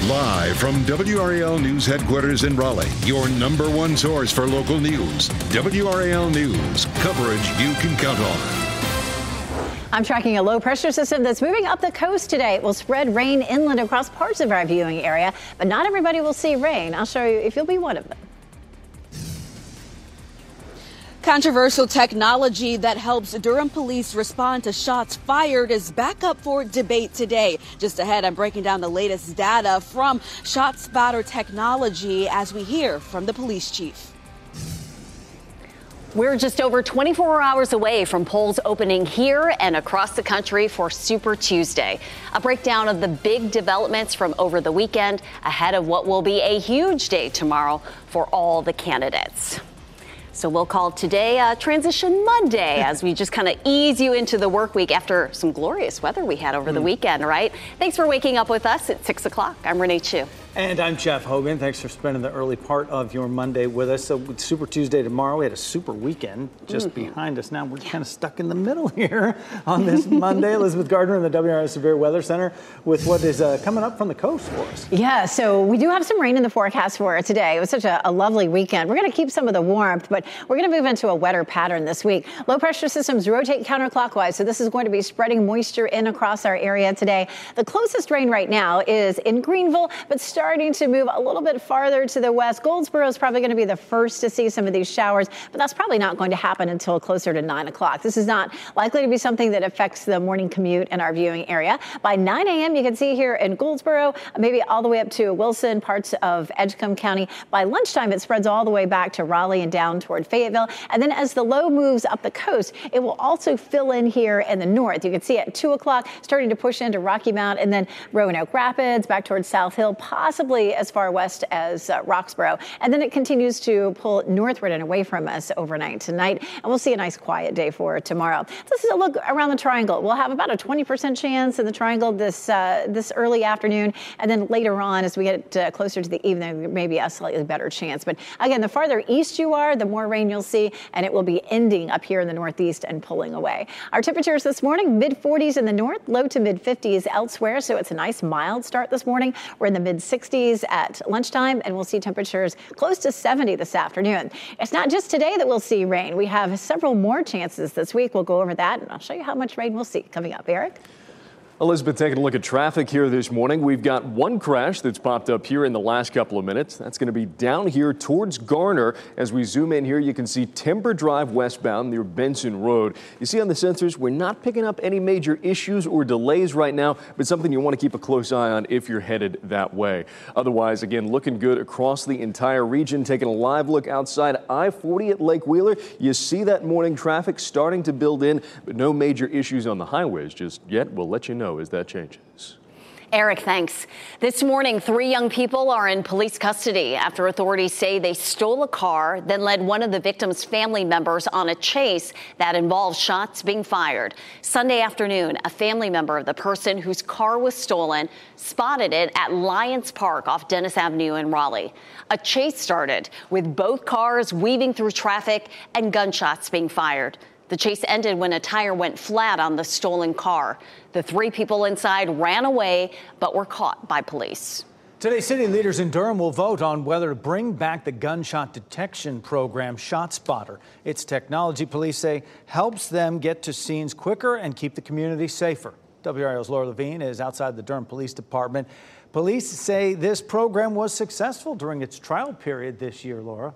Live from WRAL News headquarters in Raleigh, your number one source for local news. WRAL News, coverage you can count on. I'm tracking a low pressure system that's moving up the coast today. It will spread rain inland across parts of our viewing area, but not everybody will see rain. I'll show you if you'll be one of them. Controversial technology that helps Durham police respond to shots fired is back up for debate today. Just ahead, I'm breaking down the latest data from ShotSpotter technology as we hear from the police chief. We're just over 24 hours away from polls opening here and across the country for Super Tuesday. A breakdown of the big developments from over the weekend ahead of what will be a huge day tomorrow for all the candidates. So we'll call today Transition Monday as we just kind of ease you into the work week after some glorious weather we had over the weekend, right? Thanks for waking up with us at 6 o'clock. I'm Renee Chu. And I'm Jeff Hogan. Thanks for spending the early part of your Monday with us. So with Super Tuesday tomorrow, we had a super weekend just behind us. Now we're kind of stuck in the middle here on this Monday. Elizabeth Gardner in the WRAL Severe Weather Center with what is coming up from the coast for us. Yeah, so we do have some rain in the forecast for today. It was such a lovely weekend. We're going to keep some of the warmth, but we're going to move into a wetter pattern this week. Low pressure systems rotate counterclockwise, so this is going to be spreading moisture in across our area today. The closest rain right now is in Greenville, but starting to move a little bit farther to the west. Goldsboro is probably going to be the first to see some of these showers, but that's probably not going to happen until closer to 9 o'clock. This is not likely to be something that affects the morning commute in our viewing area. By 9 a.m., you can see here in Goldsboro, maybe all the way up to Wilson, parts of Edgecombe County. By lunchtime, it spreads all the way back to Raleigh and down toward Fayetteville. And then as the low moves up the coast, it will also fill in here in the north. You can see at 2 o'clock, starting to push into Rocky Mount and then Roanoke Rapids, back towards South Hill, possibly as far west as Roxborough. And then it continues to pull northward and away from us overnight tonight. And we'll see a nice quiet day for tomorrow. This is a look around the triangle. We'll have about a 20% chance in the triangle this early afternoon. And then later on, as we get closer to the evening, maybe a slightly better chance. But again, the farther east you are, the more rain you'll see. And it will be ending up here in the northeast and pulling away. Our temperatures this morning, mid-40s in the north, low to mid-50s elsewhere. So it's a nice mild start this morning. We're in the mid-60s at lunchtime, and we'll see temperatures close to 70 this afternoon. It's not just today that we'll see rain. We have several more chances this week. We'll go over that, and I'll show you how much rain we'll see coming up. Eric? Elizabeth, taking a look at traffic here this morning. We've got one crash that's popped up here in the last couple of minutes. That's going to be down here towards Garner. As we zoom in here, you can see Timber Drive westbound near Benson Road. You see on the sensors, we're not picking up any major issues or delays right now, but something you want to keep a close eye on if you're headed that way. Otherwise, again, looking good across the entire region. Taking a live look outside I-40 at Lake Wheeler. You see that morning traffic starting to build in, but no major issues on the highways just yet. We'll let you know as that changes. Eric, thanks. This morning, 3 young people are in police custody after authorities say they stole a car, then led one of the victim's family members on a chase that involved shots being fired. Sunday afternoon, a family member of the person whose car was stolen spotted it at Lyons Park off Dennis Avenue in Raleigh. A chase started with both cars weaving through traffic and gunshots being fired. The chase ended when a tire went flat on the stolen car. The 3 people inside ran away, but were caught by police. Today, city leaders in Durham will vote on whether to bring back the gunshot detection program ShotSpotter. Its technology, police say, helps them get to scenes quicker and keep the community safer. WRAL's Laura Levine is outside the Durham Police Department. Police say this program was successful during its trial period this year, Laura.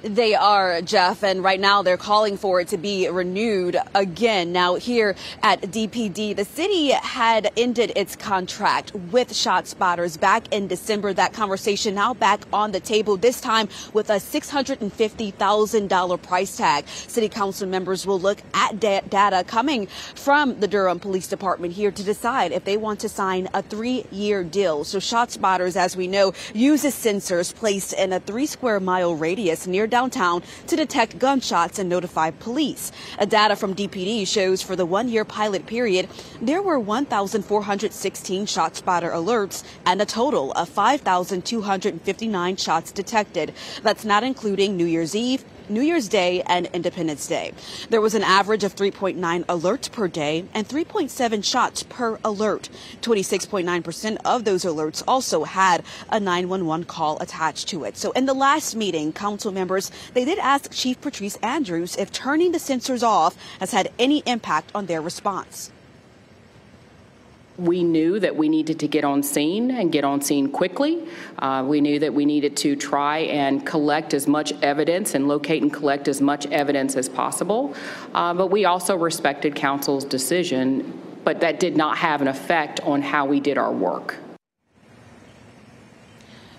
They are, Jeff, and right now they're calling for it to be renewed again. Now, here at DPD, the city had ended its contract with ShotSpotters back in December. That conversation now back on the table, this time with a $650,000 price tag. City council members will look at data coming from the Durham Police Department here to decide if they want to sign a 3-year deal. So ShotSpotters, as we know, uses sensors placed in a 3-square-mile radius near downtown to detect gunshots and notify police. Data from DPD shows for the 1-year pilot period, there were 1,416 ShotSpotter alerts and a total of 5,259 shots detected. That's not including New Year's Eve New Year's Day and Independence Day. There was an average of 3.9 alerts per day and 3.7 shots per alert. 26.9% of those alerts also had a 911 call attached to it. So in the last meeting, council members, they did ask Chief Patrice Andrews if turning the sensors off has had any impact on their response. We knew that we needed to get on scene and get on scene quickly. We knew that we needed to try and collect as much evidence and locate and collect as much evidence as possible. But we also respected council's decision, but that did not have an effect on how we did our work.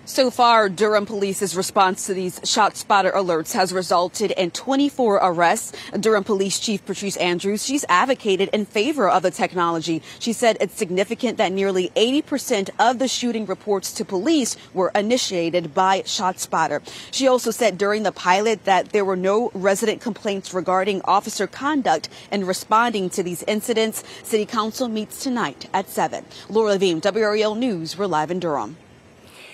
So far, Durham Police's response to these shot spotter alerts has resulted in 24 arrests. Durham Police Chief Patrice Andrews, she's advocated in favor of the technology. She said it's significant that nearly 80% of the shooting reports to police were initiated by ShotSpotter. She also said during the pilot that there were no resident complaints regarding officer conduct in responding to these incidents. City Council meets tonight at 7. Laura Levine, WRAL News. We're live in Durham.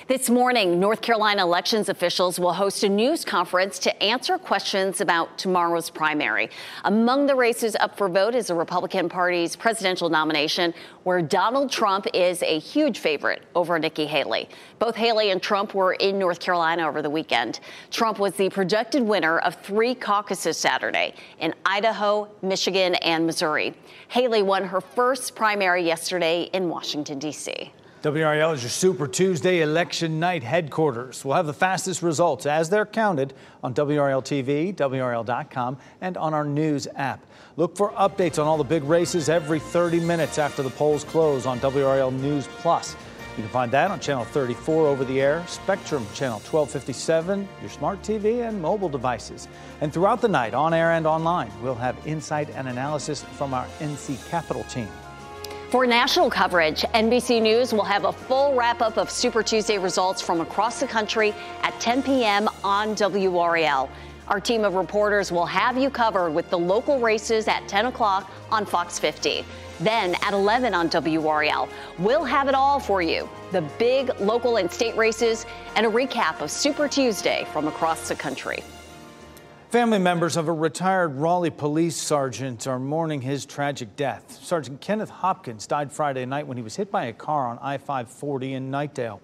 This morning, North Carolina elections officials will host a news conference to answer questions about tomorrow's primary. Among the races up for vote is the Republican Party's presidential nomination, where Donald Trump is a huge favorite over Nikki Haley. Both Haley and Trump were in North Carolina over the weekend. Trump was the projected winner of 3 caucuses Saturday in Idaho, Michigan, and Missouri. Haley won her first primary yesterday in Washington, D.C. WRAL is your Super Tuesday election night headquarters. We'll have the fastest results as they're counted on WRAL TV, WRAL.com, and on our news app. Look for updates on all the big races every 30 minutes after the polls close on WRAL News Plus. You can find that on Channel 34 over the air, Spectrum Channel 1257, your smart TV and mobile devices. And throughout the night, on air and online, we'll have insight and analysis from our NC Capitol team. For national coverage, NBC News will have a full wrap-up of Super Tuesday results from across the country at 10 p.m. on WRAL. Our team of reporters will have you covered with the local races at 10 o'clock on Fox 50. Then at 11 on WRAL, we'll have it all for you. The big local and state races and a recap of Super Tuesday from across the country. Family members of a retired Raleigh police sergeant are mourning his tragic death. Sergeant Kenneth Hopkins died Friday night when he was hit by a car on I-540 in Knightdale.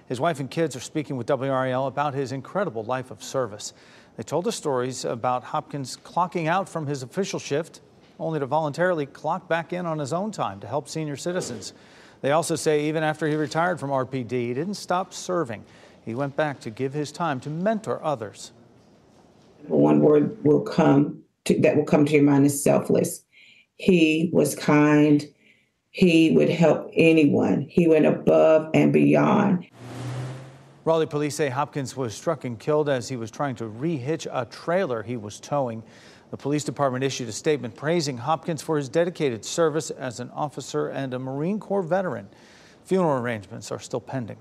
His wife and kids are speaking with WRAL about his incredible life of service. They told us stories about Hopkins clocking out from his official shift, only to voluntarily clock back in on his own time to help senior citizens. They also say even after he retired from RPD, he didn't stop serving. He went back to give his time to mentor others. One word will come that will come to your mind is selfless. He was kind. He would help anyone. He went above and beyond. Raleigh police say Hopkins was struck and killed as he was trying to re-hitch a trailer he was towing. The police department issued a statement praising Hopkins for his dedicated service as an officer and a Marine Corps veteran. Funeral arrangements are still pending.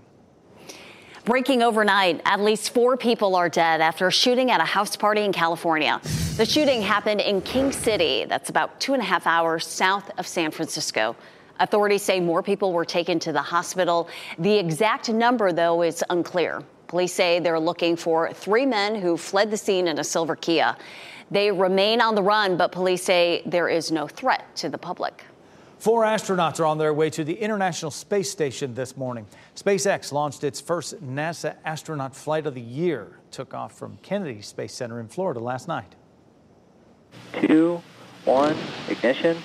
Breaking overnight, at least 4 people are dead after a shooting at a house party in California. The shooting happened in King City. That's about 2.5 hours south of San Francisco. Authorities say more people were taken to the hospital. The exact number, though, is unclear. Police say they're looking for 3 men who fled the scene in a silver Kia. They remain on the run, but police say there is no threat to the public. 4 astronauts are on their way to the International Space Station this morning. SpaceX launched its first NASA astronaut flight of the year. Took off from Kennedy Space Center in Florida last night. 2, 1, ignition,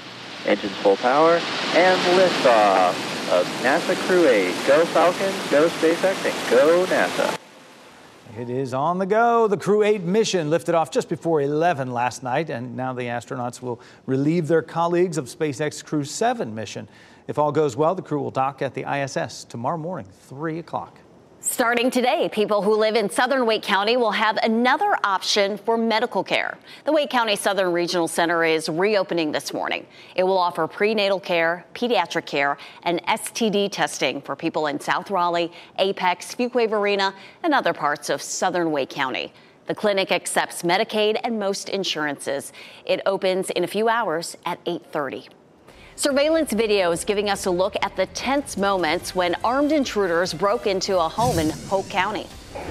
engines full power, and liftoff of NASA Crew 8. Go Falcon, go SpaceX, and go NASA. It is on the go. The Crew 8 mission lifted off just before 11 last night, and now the astronauts will relieve their colleagues of SpaceX Crew 7 mission. If all goes well, the crew will dock at the ISS tomorrow morning, 3 o'clock. Starting today, people who live in southern Wake County will have another option for medical care. The Wake County Southern Regional Center is reopening this morning. It will offer prenatal care, pediatric care, and STD testing for people in South Raleigh, Apex, Fuquay Varina, and other parts of southern Wake County. The clinic accepts Medicaid and most insurances. It opens in a few hours at 8:30. Surveillance video is giving us a look at the tense moments when armed intruders broke into a home in Hope County.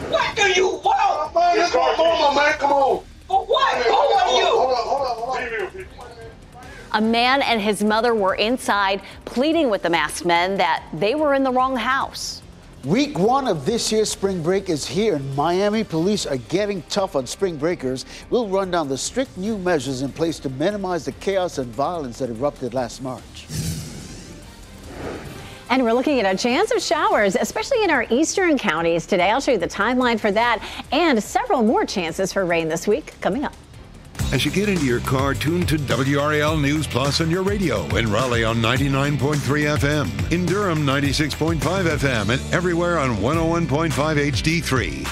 What do you want? It's my mama, man. Come on. what? Who are you? Hold on. A man and his mother were inside pleading with the masked men that they were in the wrong house. Week one of this year's spring break is here, and Miami police are getting tough on spring breakers. We'll run down the strict new measures in place to minimize the chaos and violence that erupted last March. And we're looking at a chance of showers, especially in our eastern counties today. I'll show you the timeline for that and several more chances for rain this week coming up. As you get into your car, tune to WRAL News Plus on your radio. In Raleigh on 99.3 FM. In Durham, 96.5 FM. And everywhere on 101.5 HD3.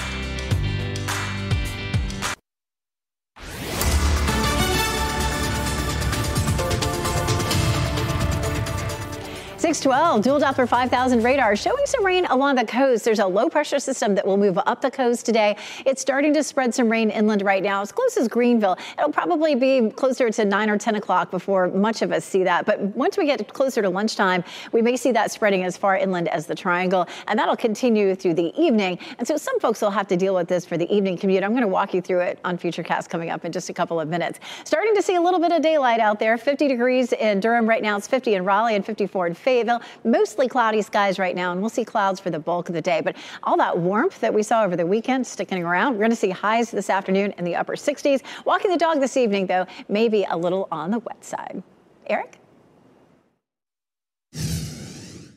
612, dual Doppler 5000 radar showing some rain along the coast. There's a low pressure system that will move up the coast today. It's starting to spread some rain inland right now, as close as Greenville. It'll probably be closer to 9 or 10 o'clock before much of us see that. But once we get closer to lunchtime, we may see that spreading as far inland as the Triangle, and that'll continue through the evening. And so some folks will have to deal with this for the evening commute. I'm going to walk you through it on Futurecast coming up in just a couple of minutes. Starting to see a little bit of daylight out there. 50 degrees in Durham right now. It's 50 in Raleigh and 54 in Fayetteville. Mostly cloudy skies right now, and we'll see clouds for the bulk of the day. But all that warmth that we saw over the weekend sticking around. We're going to see highs this afternoon in the upper 60s. Walking the dog this evening, though, maybe a little on the wet side. Eric?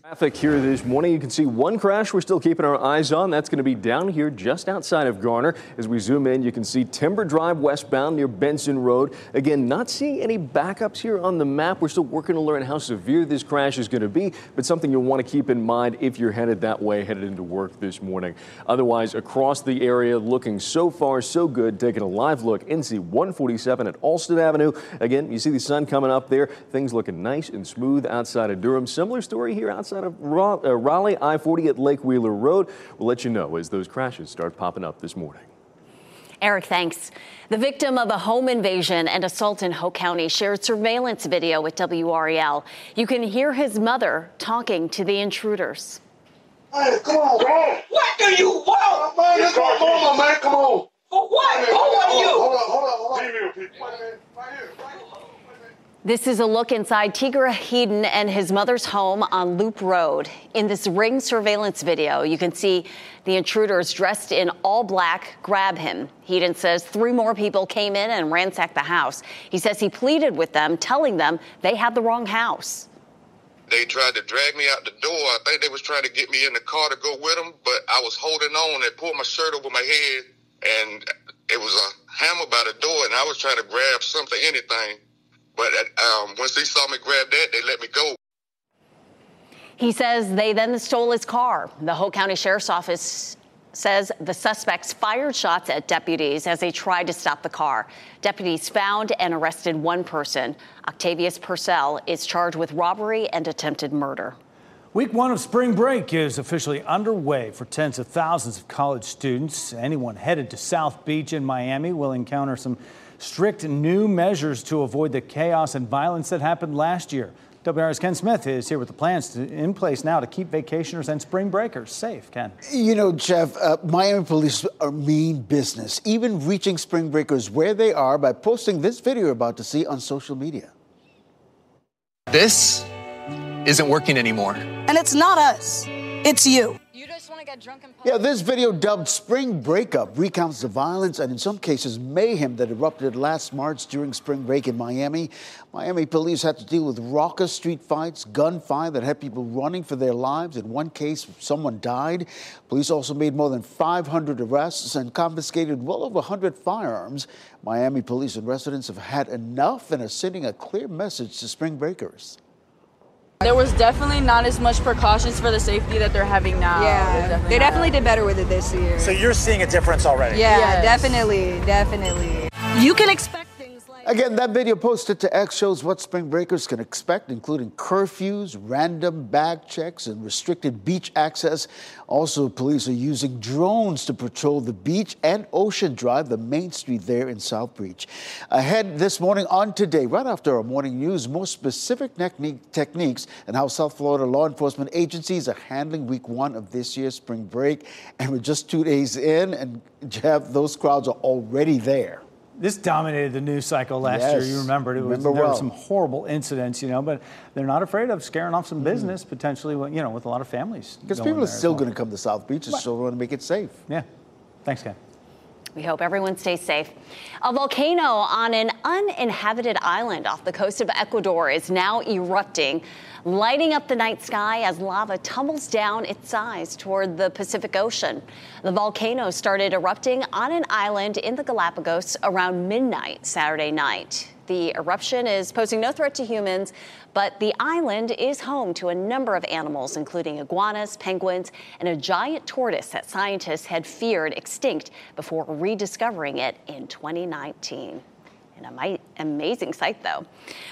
Traffic here this morning. You can see one crash we're still keeping our eyes on. That's going to be down here just outside of Garner. As we zoom in, you can see Timber Drive westbound near Benson Road. Again, not seeing any backups here on the map. We're still working to learn how severe this crash is going to be, but something you'll want to keep in mind if you're headed that way, headed into work this morning. Otherwise, across the area, looking so far so good. Taking a live look, NC 147 at Alston Avenue. Again, you see the sun coming up there. Things looking nice and smooth outside of Durham. Similar story here outside of Raleigh, I-40 at Lake Wheeler Road. We'll let you know as those crashes start popping up this morning. Eric, thanks. The victim of a home invasion and assault in Hope County shared surveillance video with WRAL. You can hear his mother talking to the intruders. Hey, come on, bro. What do you want? Man, this is my mama, man. Come on. For what? Who are you? Hold on. Wait a minute, people. Wait a minute. Right here. This is a look inside Tigra Heaton and his mother's home on Loop Road. In this Ring surveillance video, you can see the intruders dressed in all black grab him. Heaton says 3 more people came in and ransacked the house. He says he pleaded with them, telling them they had the wrong house. They tried to drag me out the door. I think they was trying to get me in the car to go with them, but I was holding on. They pulled my shirt over my head, and it was a hammer by the door, and I was trying to grab something, anything. But once they saw me grab that, they let me go. He says they then stole his car. The Hope County Sheriff's Office says the suspects fired shots at deputies as they tried to stop the car. Deputies found and arrested one person. Octavius Purcell is charged with robbery and attempted murder. Week one of spring break is officially underway for tens of thousands of college students. Anyone headed to South Beach in Miami will encounter some strict new measures to avoid the chaos and violence that happened last year. WR's Ken Smith is here with the plans in place now to keep vacationers and spring breakers safe. Ken. You know, Jeff, Miami police are mean business, even reaching spring breakers where they are by posting this video you're about to see on social media. This isn't working anymore. And it's not us, it's you. You just want to get drunk and Yeah, this video dubbed Spring Breakup recounts the violence and in some cases mayhem that erupted last March during spring break in Miami. Miami police had to deal with raucous street fights, gunfire that had people running for their lives. In one case, someone died. Police also made more than 500 arrests and confiscated well over 100 firearms. Miami police and residents have had enough and are sending a clear message to spring breakers. There was definitely not as much precautions for the safety that they're having now. Yeah, they definitely did better with it this year. So you're seeing a difference already? Yeah, yes. definitely. You can expect things like... Again, that video posted to X shows what spring breakers can expect, including curfews, random bag checks, and restricted beach access. Also, police are using drones to patrol the beach and Ocean Drive, the main street there in South Beach. Ahead this morning on Today, right after our morning news, more specific techniques and how South Florida law enforcement agencies are handling week one of this year's spring break. And we're just 2 days in, and Jeff, those crowds are already there. This dominated the news cycle last year. You remember there were some horrible incidents, but they're not afraid of scaring off some business potentially, with a lot of families. Because people are still going to come to South Beach and still want to make it safe. Yeah. Thanks, Ken. We hope everyone stays safe. A volcano on an uninhabited island off the coast of Ecuador is now erupting, lighting up the night sky as lava tumbles down its sides toward the Pacific Ocean. The volcano started erupting on an island in the Galapagos around midnight Saturday night. The eruption is posing no threat to humans, but the island is home to a number of animals, including iguanas, penguins, and a giant tortoise that scientists had feared extinct before rediscovering it in 2019. An amazing sight, though.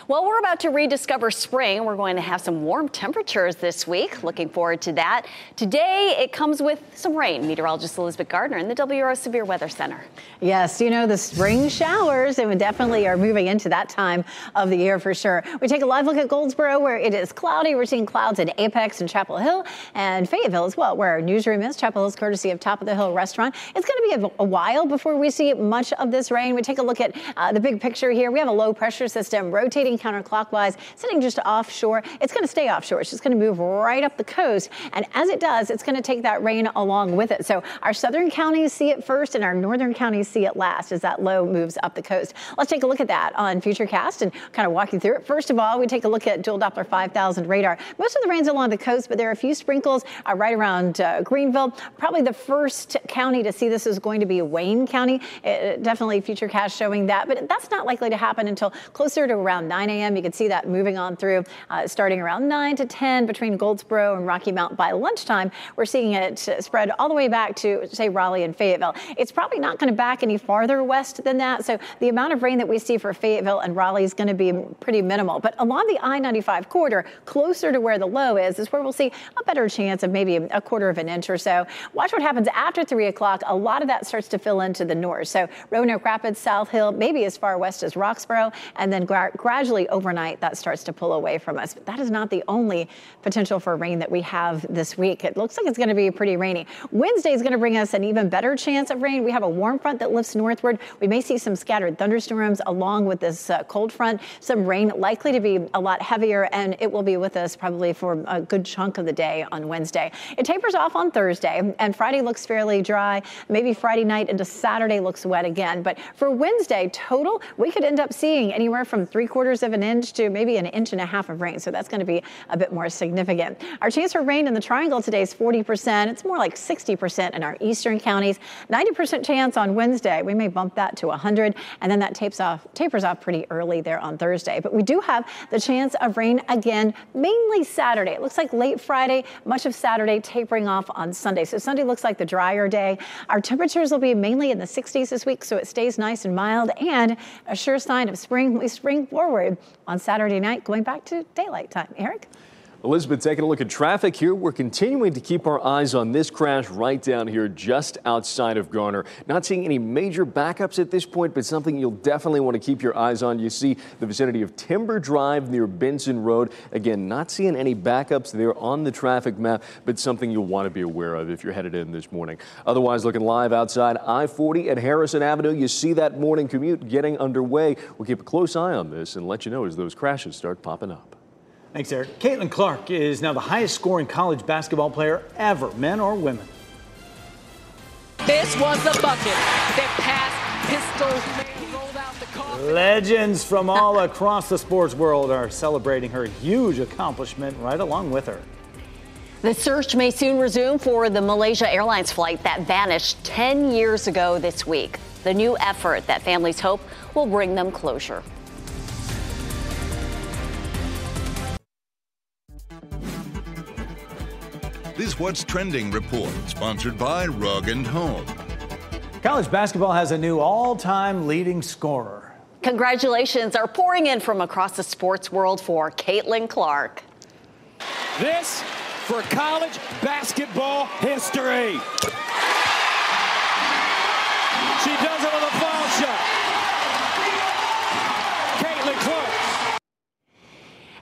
Well, we're about to rediscover spring. We're going to have some warm temperatures this week. Looking forward to that. Today, it comes with some rain. Meteorologist Elizabeth Gardner in the WRAL Severe Weather Center. Yes, the spring showers, and we definitely are moving into that time of the year for sure. We take a live look at Goldsboro, where it is cloudy. We're seeing clouds in Apex and Chapel Hill and Fayetteville as well, where our newsroom is. Chapel Hill's courtesy of Top of the Hill Restaurant. It's going to be a while before we see much of this rain. We take a look at the big picture here. We have a low pressure system rotating counterclockwise, sitting just offshore. It's going to stay offshore. It's just going to move right up the coast. And as it does, it's going to take that rain along with it. So our southern counties see it first and our northern counties see it last as that low moves up the coast. Let's take a look at that on Futurecast and kind of walk you through it. First of all, we take a look at dual Doppler 5000 radar. Most of the rain's along the coast, but there are a few sprinkles right around Greenville. Probably the first county to see this is going to be Wayne County. Definitely Futurecast showing that, but that's not likely to happen until closer to around 9 a.m. You can see that moving on through starting around 9 to 10 between Goldsboro and Rocky Mount. By lunchtime, we're seeing it spread all the way back to, say, Raleigh and Fayetteville. It's probably not going to back any farther west than that, so the amount of rain that we see for Fayetteville and Raleigh is going to be pretty minimal. But along the I-95 corridor, closer to where the low is where we'll see a better chance of maybe a quarter of an inch or so. Watch what happens after 3 o'clock. A lot of that starts to fill into the north. So Roanoke Rapids, South Hill, maybe as far west as Roxborough, and then gradually overnight that starts to pull away from us. But that is not the only potential for rain that we have this week. It looks like it's going to be pretty rainy. Wednesday is going to bring us an even better chance of rain. We have a warm front that lifts northward. We may see some scattered thunderstorms along with this cold front. Some rain likely to be a lot heavier, and it will be with us probably for a good chunk of the day on Wednesday. It tapers off on Thursday, and Friday looks fairly dry. Maybe Friday night into Saturday looks wet again. But for Wednesday total, we could end up seeing anywhere from 3/4 of an inch to maybe an inch and a half of rain. So that's going to be a bit more significant. Our chance for rain in the triangle today is 40%. It's more like 60% in our eastern counties. 90% chance on Wednesday. We may bump that to 100, and then that tapers off pretty early there on Thursday. But we do have the chance of rain again, mainly Saturday. It looks like late Friday, much of Saturday, tapering off on Sunday. So Sunday looks like the drier day. Our temperatures will be mainly in the 60s this week, so it stays nice and mild, and a sure sign of spring. We spring forward on Saturday night, going back to daylight time. Eric? Elizabeth, taking a look at traffic here. We're continuing to keep our eyes on this crash right down here just outside of Garner. Not seeing any major backups at this point, but something you'll definitely want to keep your eyes on. You see the vicinity of Timber Drive near Benson Road. Again, not seeing any backups there on the traffic map, but something you'll want to be aware of if you're headed in this morning. Otherwise, looking live outside I-40 at Harrison Avenue. You see that morning commute getting underway. We'll keep a close eye on this and let you know as those crashes start popping up. Thanks, Eric. Caitlin Clark is now the highest scoring college basketball player ever, men or women. This was the bucket that passed Pistol, rolled out the coffin. Legends from all across the sports world are celebrating her huge accomplishment right along with her. The search may soon resume for the Malaysia Airlines flight that vanished 10 years ago this week. The new effort that families hope will bring them closure. This What's Trending report, sponsored by Rug & Home. College basketball has a new all-time leading scorer. Congratulations are pouring in from across the sports world for Caitlin Clark. This for college basketball history. She does it with a foul shot. Caitlin Clark.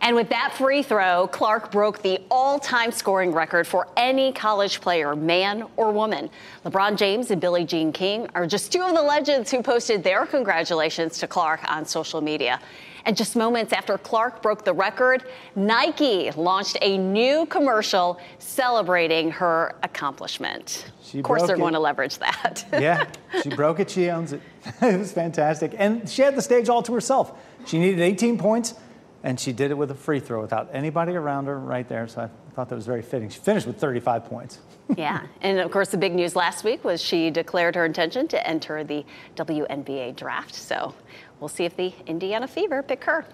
And with that free throw, Clark broke the all-time scoring record for any college player, man or woman. LeBron James and Billie Jean King are just two of the legends who posted their congratulations to Clark on social media. And just moments after Clark broke the record, Nike launched a new commercial celebrating her accomplishment. Of course, they're going to leverage that. Yeah, she broke it. She owns it. It was fantastic. And she had the stage all to herself. She needed 18 points, and she did it with a free throw without anybody around her right there. So I thought that was very fitting. She finished with 35 points. Yeah, and of course, the big news last week was she declared her intention to enter the WNBA draft. So we'll see if the Indiana Fever pick her.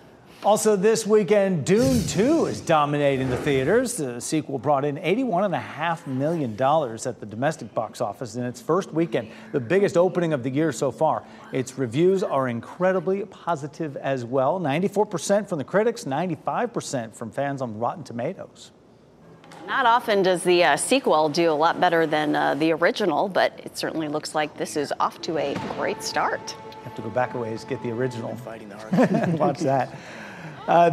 Also this weekend, Dune 2 is dominating the theaters. The sequel brought in $81.5 million at the domestic box office in its first weekend, the biggest opening of the year so far. Its reviews are incredibly positive as well. 94% from the critics, 95% from fans on Rotten Tomatoes. Not often does the sequel do a lot better than the original, but it certainly looks like this is off to a great start. Have to go back a ways, get the original. Fighting the heart. Watch that.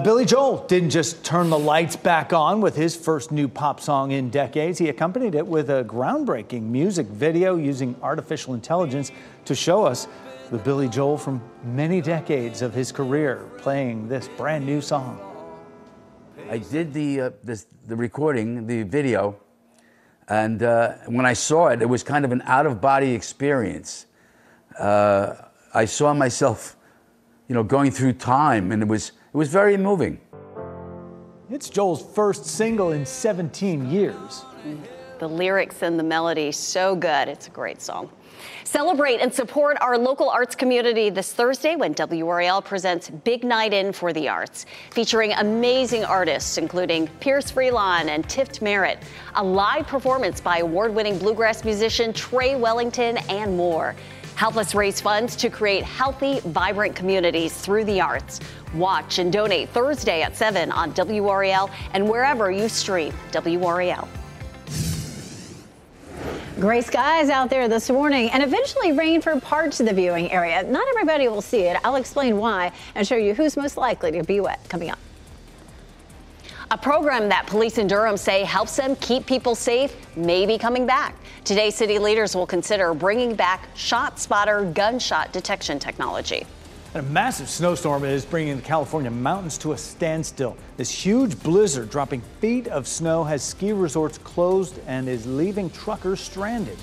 Billy Joel didn't just turn the lights back on with his first new pop song in decades. He accompanied it with a groundbreaking music video using artificial intelligence to show us the Billy Joel from many decades of his career playing this brand new song. I did the recording, the video, and when I saw it, it was kind of an out-of-body experience. I saw myself, going through time, and it was very moving. It's Joel's first single in 17 years. The lyrics and the melody, so good. It's a great song. Celebrate and support our local arts community this Thursday when WRAL presents Big Night In for the Arts, featuring amazing artists including Pierce Freelon and Tift Merritt, a live performance by award-winning bluegrass musician Trey Wellington, and more. Help us raise funds to create healthy, vibrant communities through the arts. Watch and donate Thursday at 7 on WRAL and wherever you stream WRAL. Gray skies out there this morning and eventually rain for parts of the viewing area. Not everybody will see it. I'll explain why and show you who's most likely to be wet coming up. A program that police in Durham say helps them keep people safe may be coming back. Today, city leaders will consider bringing back ShotSpotter gunshot detection technology. And a massive snowstorm is bringing the California mountains to a standstill. This huge blizzard dropping feet of snow has ski resorts closed and is leaving truckers stranded.